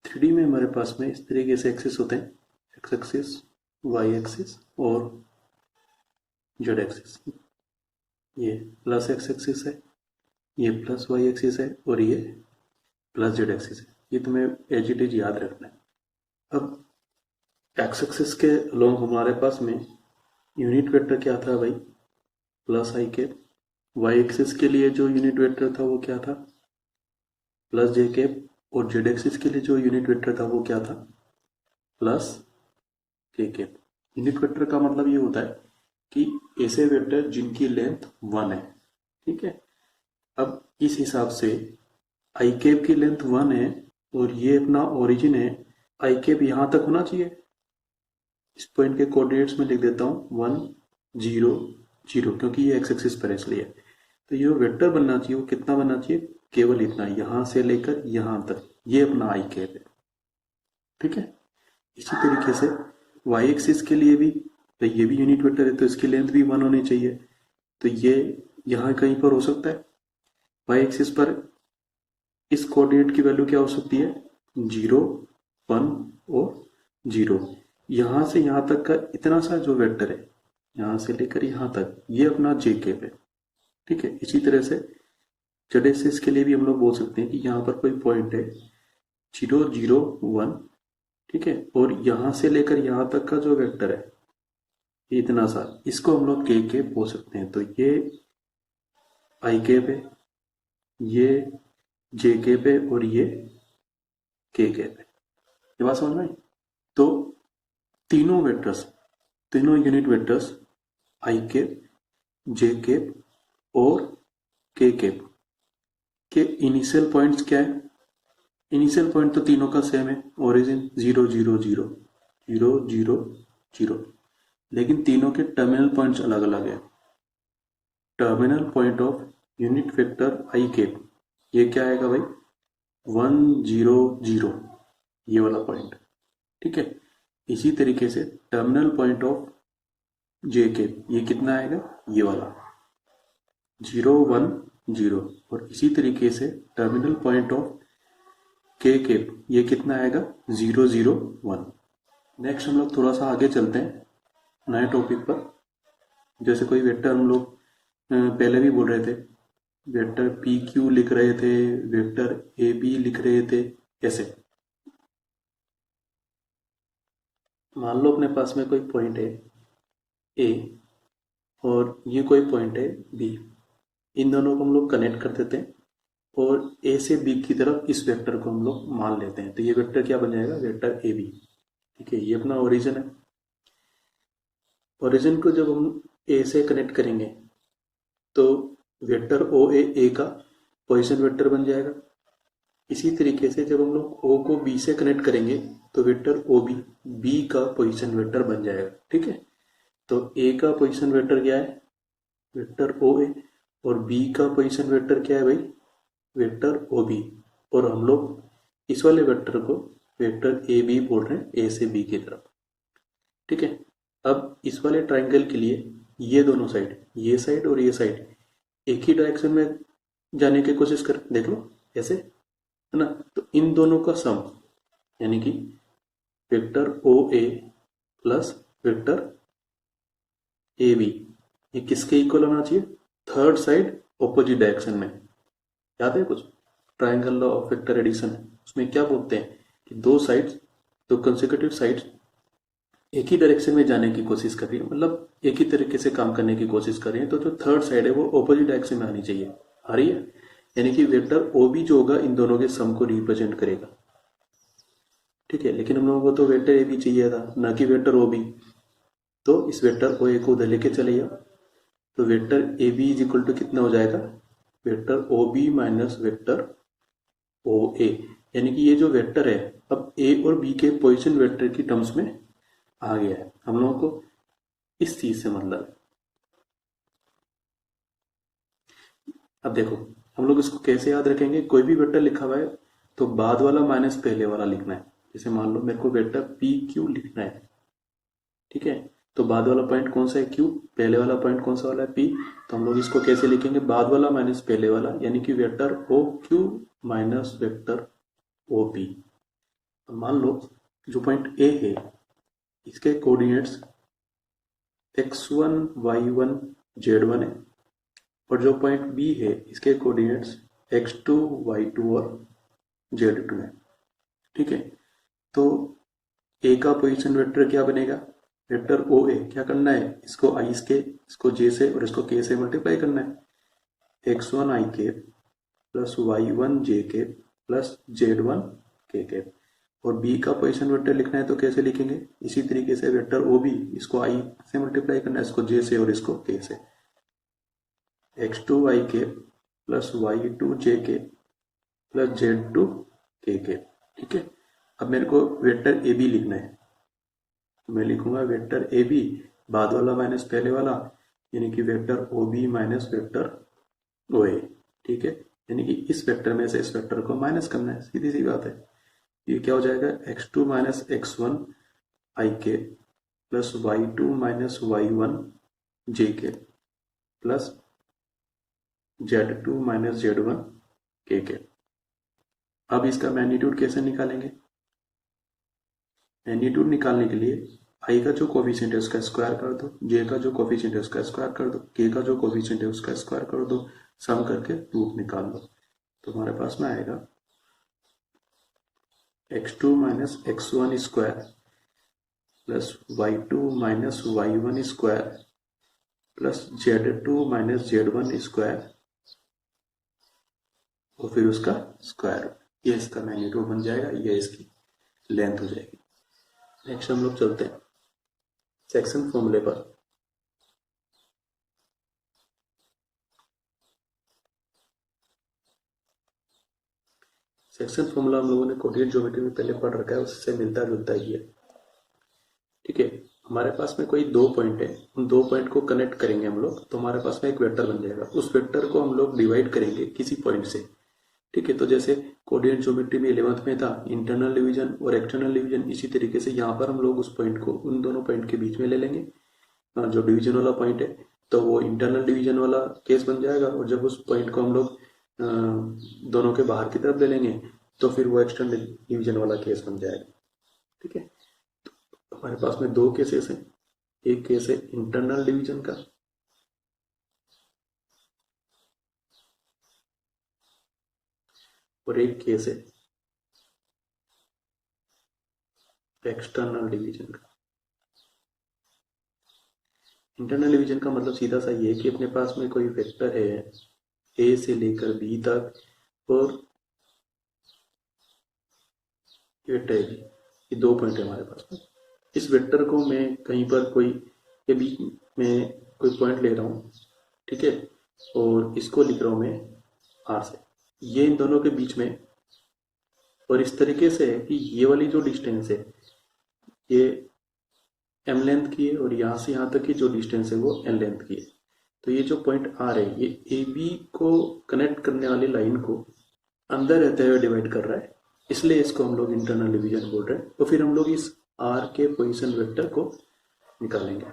3D में हमारे पास में इस तरीके से एक्सिस होते हैं, एक्स एक्सिस, वाई एक्सिस और जेड एक्सिस। ये प्लस एक्स एक्सिस है, ये प्लस वाई एक्सिस है और ये प्लस जेड एक्सिस है। ये तुम्हें एज इट इज याद रखना है। अब एक्स एक्सिस के अलोंग हमारे पास में यूनिट वेक्टर क्या था भाई, प्लस आई कैप। वाई एक्सिस के लिए जो यूनिट वेक्टर था वो क्या था, प्लस जे कैप। और जेड एक्सिस के लिए जो यूनिट वेक्टर था वो क्या था, प्लस के कैप। यूनिट वेक्टर का मतलब ये होता है कि ऐसे वेक्टर जिनकी लेंथ 1 है। ठीक है। अब इस हिसाब से आई कैप की लेंथ 1 है और ये अपना ओरिजिन है। आई कैप यहां तक होना चाहिए। इस पॉइंट के कोऑर्डिनेट्स में लिख देता हूं 1 0 0, क्योंकि ये एक्स एक्सिस पर है इसलिए। तो ये वेक्टर बनना चाहिए, वो कितना बनना चाहिए, केवल इतना, यहां से लेकर यहां तक। ये अपना आई कैप है। ठीक है। इसी तरीके से वाई एक्सिस के लिए भी, तो ये भी यूनिट वेक्टर है तो इसकी लेंथ भी 1 होनी चाहिए। तो ये यहां कहीं पर हो सकता है। वाई एक्सिस पर इस कोऑर्डिनेट की वैल्यू क्या हो सकती है, 0 1 और 0। यहां से यहां तक का इतना सा जो वेक्टर है, यहां से लेकर यहां तक, ये अपना जे कैप है। ठीक है। इसी तरह से जेड एक्सिस के लिए भी हम लोग बोल सकते हैं कि यहाँ पर कोई पॉइंट है 0 0 1। ठीक है। और यहां से लेकर यहां तक का जो वेक्टर है इतना सा, इसको हम लोग के कैप बोल सकते हैं। तो ये आई कैप है, ये जे कैप है और ये के कैप है। ये बात समझ में आई? तो तीनों वेक्टर्स, तीनों यूनिट वेक्टर्स आई कैप, जे कैप और के कैप के इनिशियल पॉइंट्स क्या है, इनिशियल पॉइंट तो तीनों का सेम है, ओरिजिन 0 0 0 0 0 0। लेकिन तीनों के टर्मिनल पॉइंट्स अलग अलग है। Terminal point of unit vector I cap, ये क्या आएगा भाई, 1 0 0, ये वाला पॉइंट। ठीक है। इसी तरीके से terminal point of J cap, ये कितना आएगा, ये वाला 0 1 0। और इसी तरीके से टर्मिनल पॉइंट ऑफ के कैप, ये कितना आएगा, 0 0 1। नेक्स्ट हम लोग थोड़ा सा आगे चलते हैं नए टॉपिक पर। जैसे कोई वेक्टर हम लोग पहले भी बोल रहे थे, वेक्टर पी क्यू लिख रहे थे, वेक्टर ए बी लिख रहे थे। ऐसे मान लो अपने पास में कोई पॉइंट है ए और ये कोई पॉइंट है बी। इन दोनों को हम लोग कनेक्ट कर देते हैं और ए से बी की तरफ इस वेक्टर को हम लोग मान लेते हैं। तो ये वेक्टर क्या बन जाएगा, वेक्टर ए बी। ठीक है। ये अपना ओरिजिन है। ओरिजिन को जब हम ए से कनेक्ट करेंगे तो वेक्टर ओ ए का पोजीशन वेक्टर बन जाएगा। इसी तरीके से जब हम लोग ओ को बी से कनेक्ट करेंगे तो वेक्टर ओ बी बी का पोजीशन वेक्टर बन जाएगा। ठीक है। तो ए का पोजीशन वेक्टर क्या है, वेक्टर ओ ए, और बी का पोजीशन वेक्टर क्या है भाई, वेक्टर ओ बी। और हम लोग इस वाले वेक्टर को वेक्टर ए बी बोल रहे हैं, ए से बी की तरफ। ठीक है। अब इस वाले ट्राइंगल के लिए ये दोनों साइड, ये साइड और ये साइड, एक ही डायरेक्शन में जाने की कोशिश कर, देख लो ऐसे, है ना। तो इन दोनों का सम यानी कि vector O A plus vector A B, ये किसके इक्वल होना चाहिए, थर्ड साइड ऑपोजिट डायरेक्शन में। याद है कुछ, triangle law of vector addition, उसमें क्या बोलते हैं कि दो साइड्स, दो कंसेक्यूटिव साइड्स एक ही डायरेक्शन में जाने की कोशिश कर रही है, मतलब एक ही तरीके से काम करने की कोशिश कर रही है। तो जो थर्ड साइड है वो ऑपोजिट डायरेक्शन में आनी चाहिए, आ रही है। यानी कि वेक्टर ओ बी जो होगा इन दोनों के सम को रिप्रेजेंट करेगा। ठीक है। लेकिन हम लोगों को तो वेक्टर ए बी चाहिए था, ना कि वेक्टर ओ बी। तो इस वेक्टर ओ ए को उधर लेके चले जाओ। तो vector A B is equal to कितना हो जाएगा, vector O B minus vector O A. यानी कि ये जो वेक्टर है अब ए और बी के पोजीशन वेक्टर की टर्म्स में आ गया है। हम लोगों को इस चीज से मतलब है। अब देखो हम लोग इसको कैसे याद रखेंगे, कोई भी वेक्टर लिखा हुआ है तो बाद वाला माइनस पहले वाला लिखना है। जैसे मान लो मेरे को वेक्टर पी क्यू लिखना है। ठीक है। तो बाद वाला पॉइंट कौन सा है, क्यू। पहले वाला पॉइंट कौन सा वाला है, पी। तो हम लोग इसको कैसे लिखेंगे, बाद वाला माइनस पहले वाला, यानी कि vector O Q minus vector O P. अब मान लो जो पॉइंट ए है इसके कोऑर्डिनेट्स x1 y1 z1 है, और जो पॉइंट बी है इसके कोऑर्डिनेट्स x2 y2 और z2 है। ठीक है, तो ए का पोजीशन वेक्टर क्या बनेगा, वेक्टर ओ ए। क्या करना है, इसको आई के, इसको जे से और इसको के से मल्टीप्लाई करना है। x1 आई के प्लस y1 जे के प्लस z1 के कैप। और बी का पोजीशन वेक्टर लिखना है तो कैसे लिखेंगे, इसी तरीके से वेक्टर ओ बी, इसको आई से मल्टीप्लाई करना है, इसको जे से और इसको के से। x2 आई के प्लस y2 जे के प्लस z2 के कैप। ठीक है, अब मेरे को वेक्टर ए बी लिखना है, मैं लिखूंगा वेक्टर ए बी बाद वाला माइनस पहले वाला, यानी कि vector O B minus vector O A. ठीक है, यानी कि इस वेक्टर में से इस वेक्टर को माइनस करना है, सीधी सी बात है। ये क्या हो जाएगा, x2 माइनस x1 आई के प्लस y2 माइनस y1 जे के प्लस z2 माइनस z1 के। अब इसका मैग्नीट्यूड कैसे निकालेंगे, मैग्नीट्यूड निकालने के लिए आई का जो कोफिशिएंट है उसका स्क्वायर कर दो, जे का जो कोफिशिएंट है उसका स्क्वायर कर दो, के का जो कोफिशिएंट है उसका स्क्वायर कर दो, सम करके रूट निकाल लो। तो हमारे पास में आएगा x2 minus x1 square plus y2 minus y1 square plus z2 minus z1 square और फिर उसका स्क्वायर। ये इसका मैग्नीट्यूड बन जाएगा, ये इसकी लेंथ हो जाएगी। नेक्स्ट हम लोग चलते हैं सेक्शन फॉर्मूले पर। सेक्शन फॉर्मूला हम लोगों ने कोऑर्डिनेट ज्योमेट्री में पहले पढ़ रखा है, उससे मिलता जुलता ही है। ठीक है, हमारे पास में कोई दो पॉइंट है, उन दो पॉइंट को कनेक्ट करेंगे हम लोग, तो हमारे पास में एक वेक्टर बन जाएगा। उस वेक्टर को हम लोग डिवाइड करेंगे किसी पॉइंट से। ठीक है, तो जैसे कोऑर्डिनेट ज्योमेट्री में 11th में था इंटरनल डिवीजन और एक्सटर्नल डिवीजन, इसी तरीके से यहाँ पर हम लोग उस पॉइंट को उन दोनों पॉइंट के बीच में ले लेंगे। जो डिवीजन वाला पॉइंट है तो वो इंटरनल डिवीजन वाला केस बन जाएगा, और जब उस पॉइंट को हम लोग दोनों के बाहर की तरफ ले लेंगे तो फिर वो एक्सटर्नल डिवीजन वाला केस बन जाएगा। ठीक है, तो हमारे पास में दो केसेस हैं, एक केस है इंटरनल डिवीजन का और एक केस है एक्सटर्नल डिवीजन का। इंटरनल डिवीजन का मतलब सीधा सा ये है कि अपने पास में कोई वेक्टर है ए से लेकर बी तक और वेक्टर ए बी, ये दो पॉइंट है हमारे पास में। इस वेक्टर को मैं कहीं पर कोई के बीच में कोई पॉइंट ले रहा हूँ, ठीक है, और इसको लिख रहा हूँ मैं आर से, ये इन दोनों के बीच में, और इस तरीके से है कि ये वाली जो डिस्टेंस है ये एम लेंथ की है और यहाँ से यहाँ तक की जो डिस्टेंस है वो एन लेंथ की है। तो ये जो पॉइंट आर है ये ए बी को कनेक्ट करने वाली लाइन को अंदर रहते हुए डिवाइड कर रहा है, इसलिए इसको हम लोग इंटरनल डिवीजन बोल रहे हैं। तो फिर हम लोग इस आर के पोजीशन वेक्टर को निकालेंगे।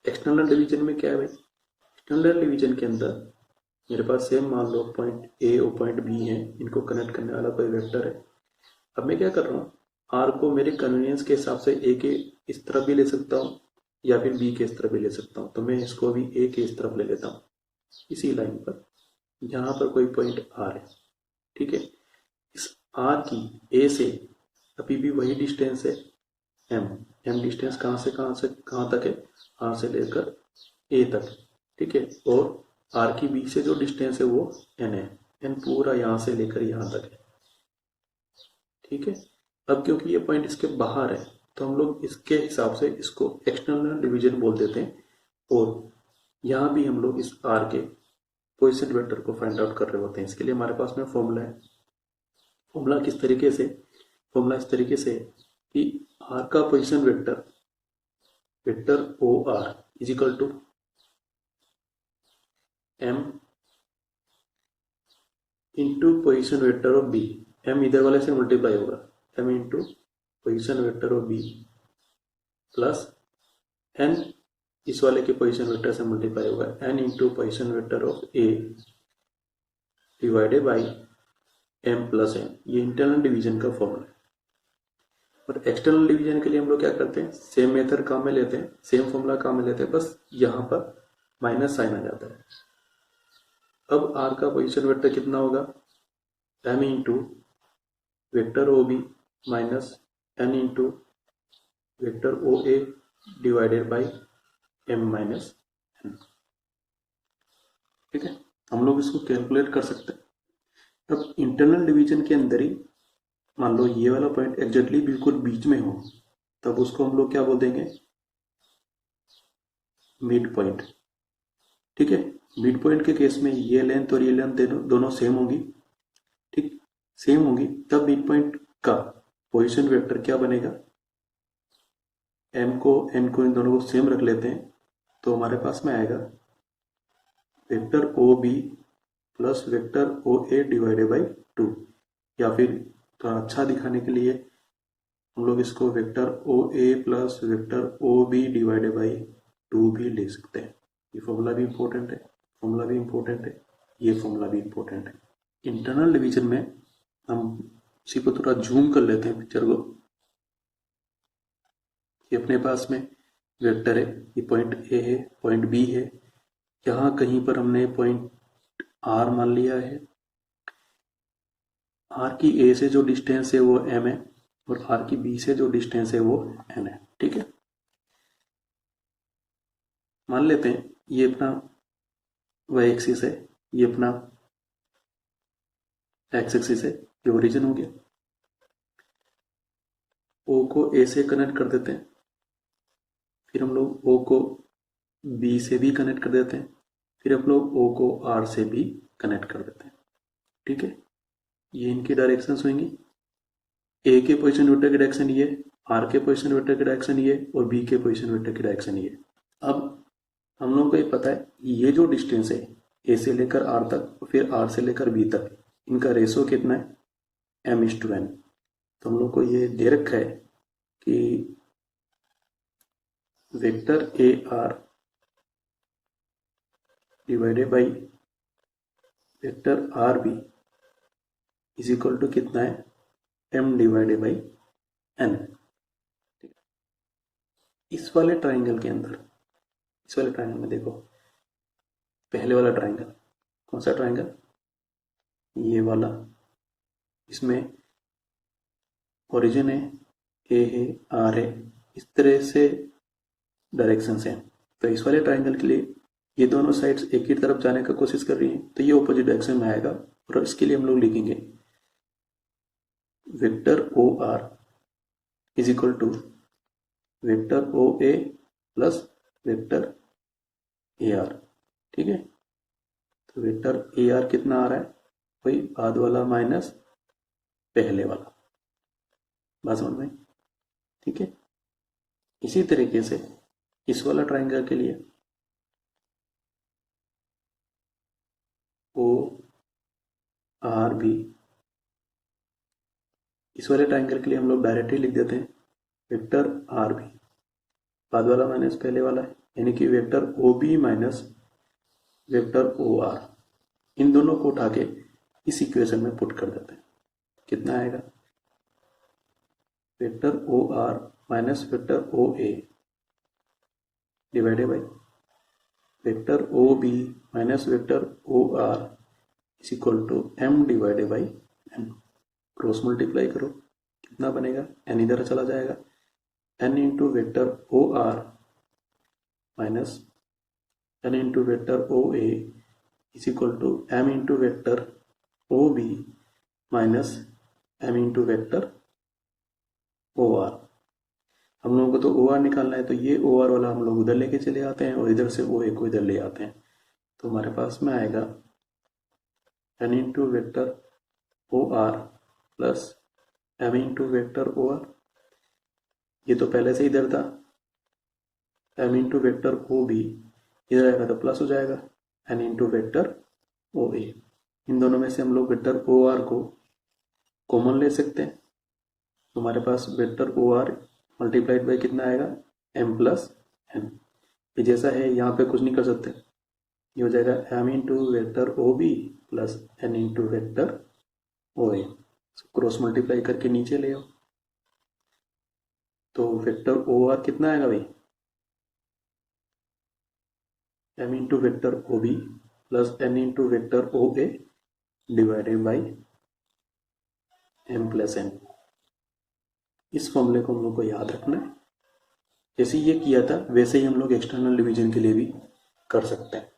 एक्सटर्नल डिवीजन में क्या है भाई, एक्सटर्नल डिवीजन के अंदर मेरे पास सेम मान लो पॉइंट ए और पॉइंट बी है, इनको कनेक्ट करने वाला कोई वेक्टर है। अब मैं क्या कर रहा हूँ, आर को मेरे कन्वीनियंस के हिसाब से ए के इस तरफ भी ले सकता हूँ या फिर बी के इस तरफ भी ले सकता हूँ, तो मैं इसको भी ए के इस तरफ ले लेता हूँ, इसी लाइन पर यहाँ पर कोई पॉइंट आर है। ठीक है, इस आर की ए से अभी भी वही डिस्टेंस है एम। एम डिस्टेंस कहाँ से कहाँ तक है, आर से लेकर ए तक। ठीक है, और आर की बी से जो डिस्टेंस है वो एन है, एन पूरा यहाँ से लेकर यहाँ तक है। ठीक है, अब क्योंकि ये पॉइंट इसके बाहर है तो हम लोग इसके हिसाब से इसको एक्सटर्नल डिवीजन बोल देते हैं, और यहाँ भी हम लोग इस आर के पोजीशन वेक्टर को फाइंड आउट कर रहे होते हैं। इसके लिए हमारे पास में फॉर्मूला है। फॉर्मूला किस तरीके से, फॉर्मूला इस तरीके से कि आर का position vector vector O R is equal to m into position vector of B. M इधर वाले से मल्टीप्लाई होगा, m into position vector of B plus n इस वाले के पोजिशन वेक्टर से मल्टीप्लाई होगा, n into position vector of A divided by m plus n. ये इंटरनल डिवीजन का फॉर्मूला है। और एक्सटर्नल डिवीजन के लिए हम लोग क्या करते हैं, सेम मेथड काम में लेते हैं, सेम फॉर्मूला काम में लेते हैं, बस यहाँ पर माइनस साइन आ जाता है। अब आर का पोजीशन वेक्टर कितना होगा, m into vector O B minus n into vector O A divided by m minus n। ठीक है, हम लोग इसको कैलकुलेट कर सकते हैं। अब इंटरनल डिवीजन के अंदर ही मान लो ये वाला पॉइंट एग्जैक्टली बिल्कुल बीच में हो, तब उसको हम लोग क्या बोल देंगे, मिड पॉइंट। ठीक है, मिड पॉइंट के केस में ये लेंथ और ये लेंथ दोनों सेम होंगी। ठीक, सेम होंगी, तब मिड पॉइंट का पोजीशन वेक्टर क्या बनेगा, m को n को इन दोनों को सेम रख लेते हैं, तो हमारे पास में आएगा vector O B plus vector O A divided by 2, या फिर थोड़ा अच्छा दिखाने के लिए हम लोग इसको vector O A plus vector O B divided by 2 भी ले सकते हैं। ये फॉर्मूला भी इंपॉर्टेंट है, फॉर्मूला भी इंपॉर्टेंट है, ये फॉर्मूला भी इंपॉर्टेंट है। इंटरनल डिवीजन में हम इसी को थोड़ा जूम कर लेते हैं पिक्चर को। ये अपने पास में वेक्टर है, ये पॉइंट ए है, पॉइंट बी है, यहाँ कहीं पर हमने पॉइंट आर मान लिया है। आर की ए से जो डिस्टेंस है वो m है, और आर की बी से जो डिस्टेंस है वो n है। ठीक है, मान लेते हैं ये अपना y एक्सिस है, ये अपना x एक्सिस है, ये ओरिजिन हो गया। O को A से कनेक्ट कर देते हैं, फिर हम लोग O को B से भी कनेक्ट कर देते हैं, फिर हम लोग O को R से भी कनेक्ट कर देते हैं। ठीक है, ये इनकी डायरेक्शंस होंगी। A के पोजीशन वेक्टर की डायरेक्शन ये, R के पोजीशन वेक्टर की डायरेक्शन ये, और B के पोजीशन वेक्टर की डायरेक्शन ये। अब हम लोग को ये पता है ये जो डिस्टेंस है A से लेकर R तक और फिर R से लेकर B तक, इनका रेशो कितना है, m/n। तो हम लोग को ये दे रखा है कि vector A R divided by vector R B is equal to कितना है, m डिवाइडेड बाई n। इस वाले ट्राइंगल के अंदर, इस वाले ट्राइंगल में देखो, पहले वाला ट्राइंगल, कौन सा ट्राइंगल, ये वाला, इसमें ओरिजिन है, ए है, आर है, इस तरह से डायरेक्शन है। तो इस वाले ट्राइंगल के लिए ये दोनों साइड्स एक ही तरफ जाने का कोशिश कर रही हैं, तो ये ऑपोजिट डायरेक्शन में आएगा, और इसके लिए हम लोग लिखेंगे vector O R is equal to vector O A plus vector A R. ठीक है, तो वेक्टर ए आर कितना आ रहा है, वही बाद वाला माइनस पहले वाला, बात समझ में। ठीक है, इसी तरीके से इस वाला ट्राइंगल के लिए ओ आर बी, इस वाले ट्राइंगल के लिए हम लोग डायरेक्टली लिख देते हैं वेक्टर आर बी, बाद वाला माइनस पहले वाला है, यानी कि vector O B minus vector O R. इन दोनों को उठा के इस इक्वेशन में पुट कर देते हैं, कितना आएगा, vector O R minus vector O A divided by vector O B minus vector O R is equal to m divided by n। Cross multiply करो, कितना बनेगा, n इधर चला जाएगा, n into vector O R minus n into vector O A is equal to m into vector O B minus m into vector O R. हम लोगों को तो ओ आर निकालना है, तो ये ओ आर वाला हम लोग उधर लेके चले आते हैं और इधर से ओ ए को इधर ले आते हैं, तो हमारे पास में आएगा n into vector O R plus m into vector O R, ये तो पहले से इधर था, m into vector O B इधर आएगा तो प्लस हो जाएगा n into vector O A. इन दोनों में से हम लोग वेक्टर ओ आर को कॉमन ले सकते हैं, तो हमारे पास vector O R multiplied by कितना आएगा, m प्लस n। ये जैसा है यहाँ पे कुछ नहीं कर सकते, ये हो जाएगा m into vector O B plus n into vector O A. Cross multiply करके नीचे ले आओ, तो वेक्टर ओ आर कितना आएगा भाई, m into vector O B plus n into vector O A divided by m plus n। इस फॉर्मूले को हम लोग को याद रखना है। जैसे ये किया था वैसे ही हम लोग एक्सटर्नल डिवीजन के लिए भी कर सकते हैं।